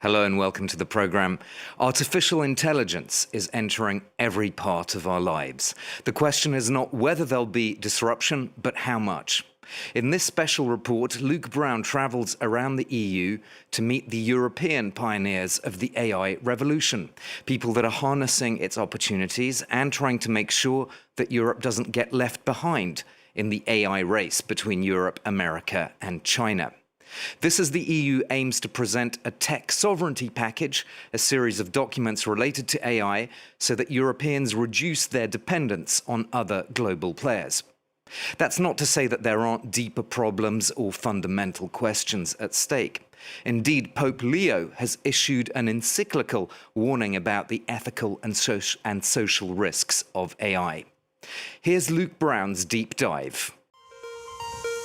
Hello and welcome to the program. Artificial intelligence is entering every part of our lives. The question is not whether there'll be disruption, but how much. In this special report, Luke Brown travels around the EU to meet the European pioneers of the AI revolution, people that are harnessing its opportunities and trying to make sure that Europe doesn't get left behind in the AI race between Europe, America and China. This as the EU aims to present a tech sovereignty package, a series of documents related to AI, so that Europeans reduce their dependence on other global players. That's not to say that there aren't deeper problems or fundamental questions at stake. Indeed, Pope Leo has issued an encyclical warning about the ethical and social risks of AI. Here's Luke Brown's deep dive.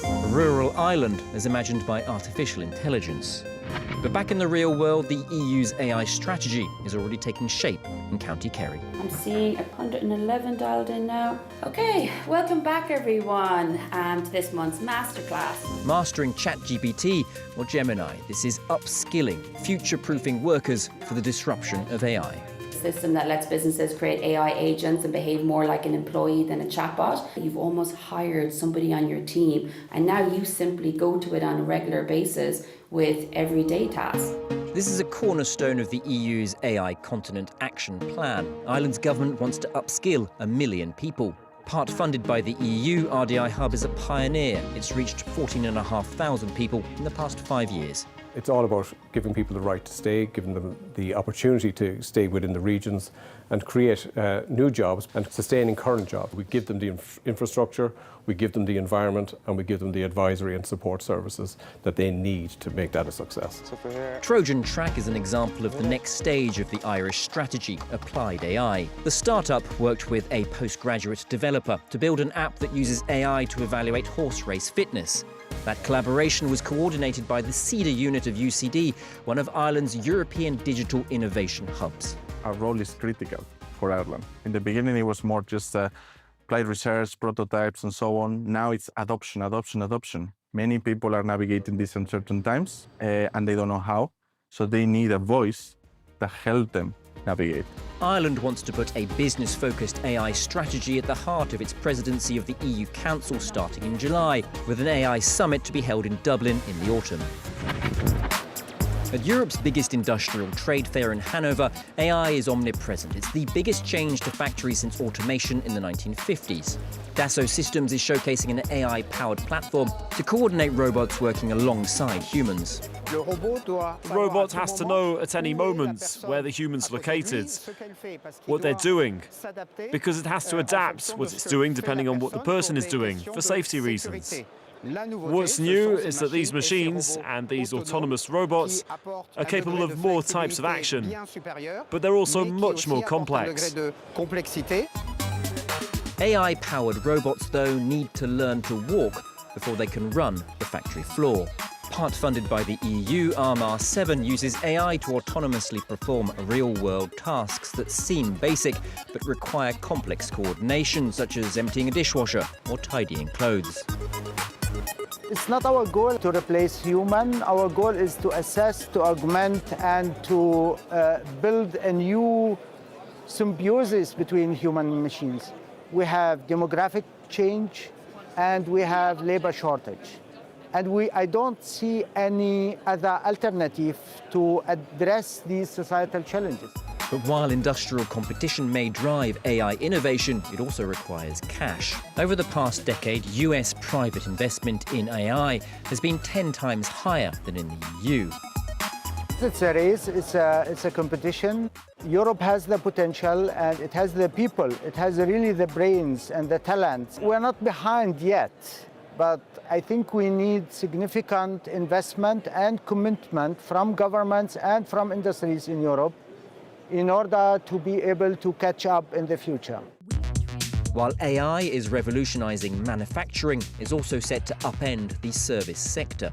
A rural island as imagined by artificial intelligence. But back in the real world, the EU's AI strategy is already taking shape in County Kerry. I'm seeing 111 dialed in now. Okay, welcome back everyone to this month's masterclass. Mastering ChatGPT or Gemini, this is upskilling, future-proofing workers for the disruption of AI. System that lets businesses create AI agents and behave more like an employee than a chatbot. You've almost hired somebody on your team and now you simply go to it on a regular basis with everyday tasks. This is a cornerstone of the EU's AI Continent Action Plan. Ireland's government wants to upskill 1 million people. Part funded by the EU, RDI Hub is a pioneer. It's reached 14,500 people in the past 5 years. It's all about giving people the right to stay, giving them the opportunity to stay within the regions and create new jobs and sustaining current jobs. We give them the infrastructure, we give them the environment, and we give them the advisory and support services that they need to make that a success. Trojan Track is an example of the next stage of the Irish strategy, applied AI. The startup worked with a postgraduate developer to build an app that uses AI to evaluate horse race fitness. That collaboration was coordinated by the CEDA unit of UCD, one of Ireland's European digital innovation hubs. Our role is critical for Ireland. In the beginning, it was more just applied research, prototypes, and so on. Now it's adoption, adoption, adoption. Many people are navigating these uncertain times, and they don't know how. So they need a voice that helps them navigate. Ireland wants to put a business-focused AI strategy at the heart of its presidency of the EU Council starting in July, with an AI summit to be held in Dublin in the autumn. At Europe's biggest industrial trade fair in Hanover, AI is omnipresent. It's the biggest change to factories since automation in the 1950s. Dassault Systems is showcasing an AI-powered platform to coordinate robots working alongside humans. The robot has to know at any moment where the human's located, what they're doing, because it has to adapt what it's doing depending on what the person is doing, for safety reasons. What's new is that these machines and these autonomous robots are capable of more types of action, but they're also much more complex. AI-powered robots, though, need to learn to walk before they can run the factory floor. Part funded by the EU, Armar 7 uses AI to autonomously perform real-world tasks that seem basic but require complex coordination, such as emptying a dishwasher or tidying clothes. It's not our goal to replace human. Our goal is to assess, to augment, and to build a new symbiosis between human and machines. We have demographic change and we have labor shortage. And I don't see any other alternative to address these societal challenges. But while industrial competition may drive AI innovation, it also requires cash. Over the past decade, US private investment in AI has been 10 times higher than in the EU. It's a race, it's a competition. Europe has the potential and it has the people. It has really the brains and the talent. We're not behind yet, but I think we need significant investment and commitment from governments and from industries in Europe in order to be able to catch up in the future. While AI is revolutionizing manufacturing, it's also set to upend the service sector.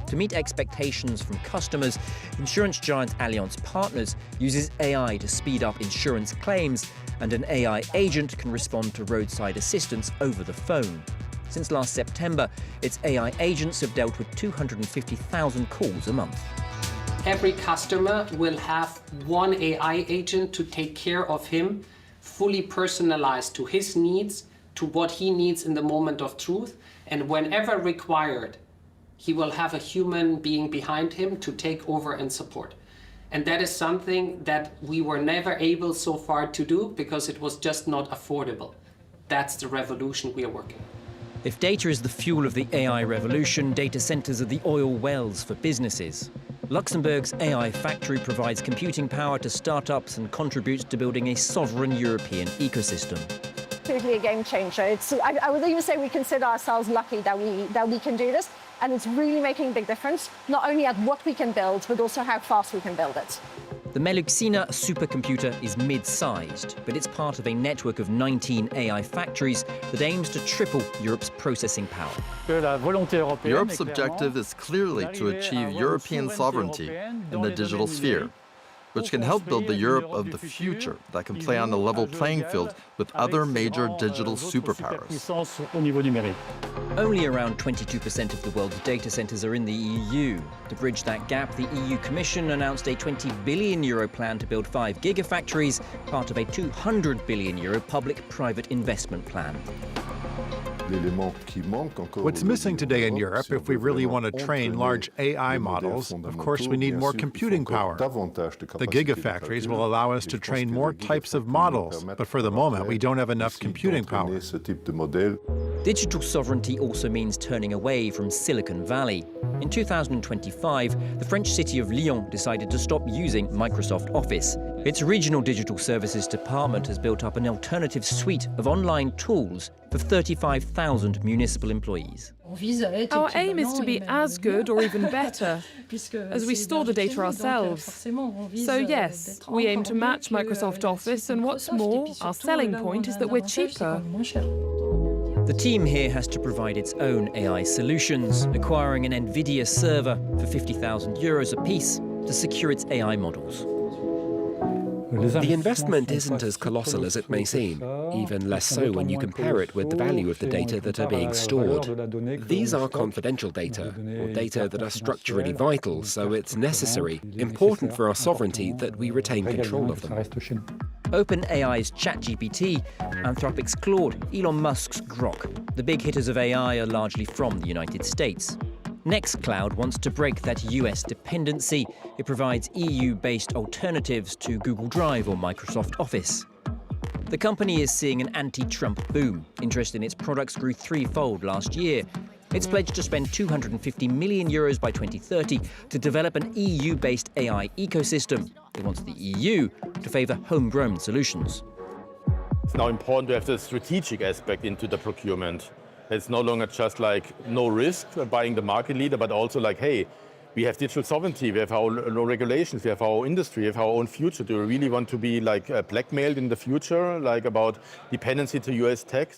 To meet expectations from customers, insurance giant Allianz Partners uses AI to speed up insurance claims, and an AI agent can respond to roadside assistance over the phone. Since last September, its AI agents have dealt with 250,000 calls a month. Every customer will have one AI agent to take care of him, fully personalized to his needs, to what he needs in the moment of truth, and whenever required, he will have a human being behind him to take over and support. And that is something that we were never able so far to do because it was just not affordable. That's the revolution we are working on. If data is the fuel of the AI revolution, data centers are the oil wells for businesses. Luxembourg's AI factory provides computing power to startups and contributes to building a sovereign European ecosystem. Absolutely a game changer. I would even say we consider ourselves lucky that we can do this, and it's really making a big difference, not only at what we can build, but also how fast we can build it. The Meluxina supercomputer is mid-sized, but it's part of a network of 19 AI factories that aims to triple Europe's processing power. Europe's objective is clearly to achieve European sovereignty in the digital sphere, which can help build the Europe of the future that can play on a level playing field with other major digital superpowers. Only around 22% of the world's data centers are in the EU. To bridge that gap, the EU Commission announced a €20 billion plan to build 5 gigafactories, part of a €200 billion public-private investment plan. What's missing today in Europe, if we really want to train large AI models, of course we need more computing power. The gigafactories will allow us to train more types of models, but for the moment we don't have enough computing power. Digital sovereignty also means turning away from Silicon Valley. In 2025, the French city of Lyon decided to stop using Microsoft Office. Its regional digital services department has built up an alternative suite of online tools for 35,000 municipal employees. Our aim is to be as good or even better, as we store the data ourselves. So yes, we aim to match Microsoft Office, and what's more, our selling point is that we're cheaper. The team here has to provide its own AI solutions, acquiring an NVIDIA server for €50,000 apiece to secure its AI models. The investment isn't as colossal as it may seem, even less so when you compare it with the value of the data that are being stored. These are confidential data, or data that are structurally vital, so it's necessary, important for our sovereignty that we retain control of them. OpenAI's ChatGPT, Anthropic's Claude, Elon Musk's Grok. The big hitters of AI are largely from the United States. Nextcloud wants to break that US dependency. It provides EU-based alternatives to Google Drive or Microsoft Office. The company is seeing an anti-Trump boom. Interest in its products grew threefold last year. It's pledged to spend €250 million by 2030 to develop an EU-based AI ecosystem. It wants the EU to favour homegrown solutions. It's now important to have the strategic aspect into the procurement. It's no longer just like no risk buying the market leader, but also like, hey, we have digital sovereignty, we have our own regulations, we have our own industry, we have our own future. Do we really want to be like blackmailed in the future, like about dependency to US tech?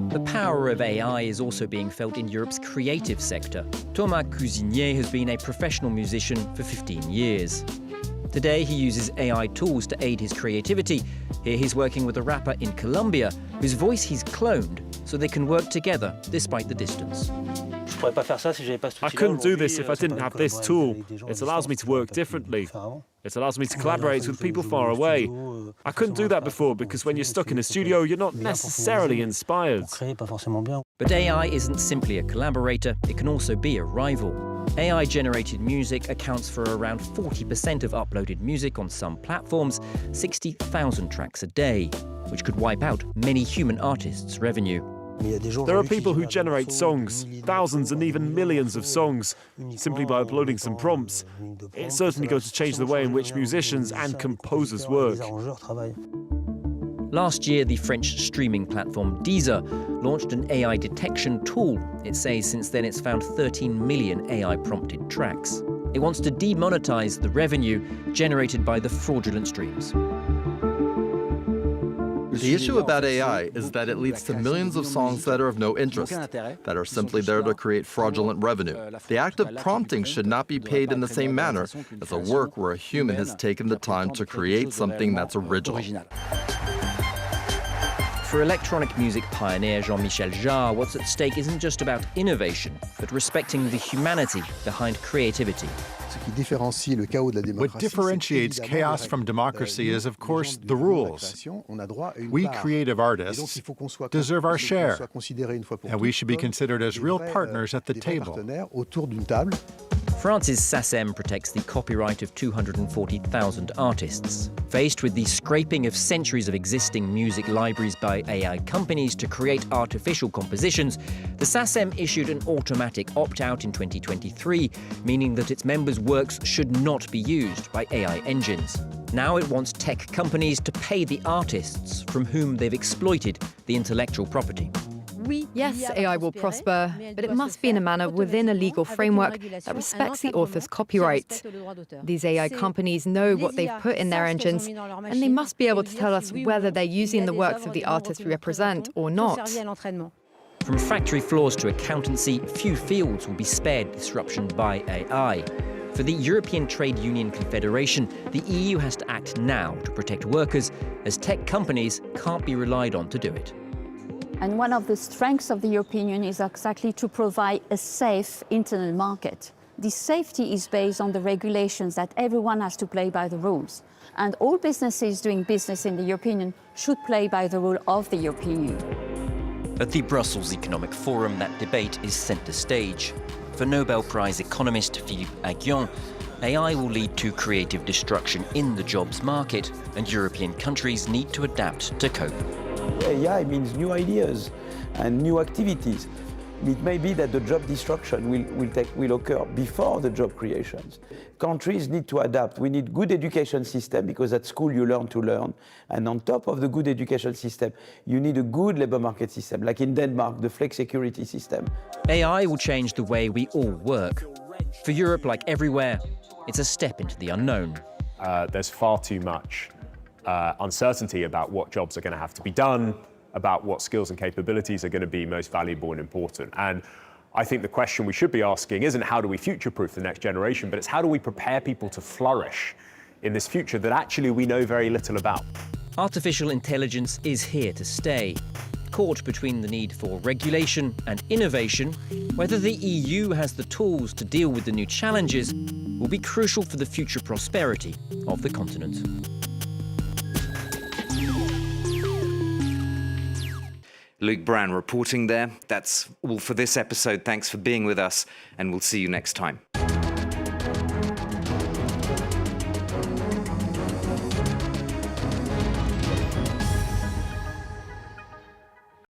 The power of AI is also being felt in Europe's creative sector. Thomas Cuisinier has been a professional musician for 15 years. Today, he uses AI tools to aid his creativity. Here he's working with a rapper in Colombia whose voice he's cloned so they can work together despite the distance. I couldn't do this if I didn't have this tool. It allows me to work differently. It allows me to collaborate with people far away. I couldn't do that before because when you're stuck in a studio, you're not necessarily inspired. But AI isn't simply a collaborator, it can also be a rival. AI-generated music accounts for around 40% of uploaded music on some platforms, 60,000 tracks a day, which could wipe out many human artists' revenue. There are people who generate songs, thousands and even millions of songs, simply by uploading some prompts. It's certainly going to change the way in which musicians and composers work. Last year, the French streaming platform Deezer launched an AI detection tool. It says since then it's found 13 million AI-prompted tracks. It wants to demonetize the revenue generated by the fraudulent streams. The issue about AI is that it leads to millions of songs that are of no interest, that are simply there to create fraudulent revenue. The act of prompting should not be paid in the same manner as a work where a human has taken the time to create something that's original. For electronic music pioneer Jean-Michel Jarre, what's at stake isn't just about innovation, but respecting the humanity behind creativity. What differentiates chaos from democracy is, of course, the rules. We creative artists deserve our share, and we should be considered as real partners at the table. France's SACEM protects the copyright of 240,000 artists. Faced with the scraping of centuries of existing music libraries by AI companies to create artificial compositions, the SACEM issued an automatic opt-out in 2023, meaning that its members' works should not be used by AI engines. Now it wants tech companies to pay the artists from whom they've exploited the intellectual property. Yes, AI will prosper, but it must be in a manner within a legal framework that respects the author's copyright. These AI companies know what they've put in their engines, and they must be able to tell us whether they're using the works of the artists we represent or not. From factory floors to accountancy, few fields will be spared disruption by AI. For the European Trade Union Confederation, the EU has to act now to protect workers, as tech companies can't be relied on to do it. And one of the strengths of the European Union is exactly to provide a safe internal market. This safety is based on the regulations that everyone has to play by the rules. And all businesses doing business in the European Union should play by the rule of the European Union. At the Brussels Economic Forum, that debate is centre stage. For Nobel Prize economist Philippe Aghion, AI will lead to creative destruction in the jobs market, and European countries need to adapt to cope. AI means new ideas and new activities. It may be that the job destruction will occur before the job creations. Countries need to adapt. We need good education system, because at school you learn to learn. And on top of the good education system, you need a good labor market system, like in Denmark, the flex security system. AI will change the way we all work. For Europe, like everywhere, it's a step into the unknown. There's far too much uncertainty about what jobs are going to have to be done, about what skills and capabilities are going to be most valuable and important. And I think the question we should be asking isn't how do we future-proof the next generation, but it's how do we prepare people to flourish in this future that actually we know very little about. Artificial intelligence is here to stay. Caught between the need for regulation and innovation, whether the EU has the tools to deal with the new challenges will be crucial for the future prosperity of the continent. Luke Brown reporting there. That's all for this episode. Thanks for being with us, and we'll see you next time.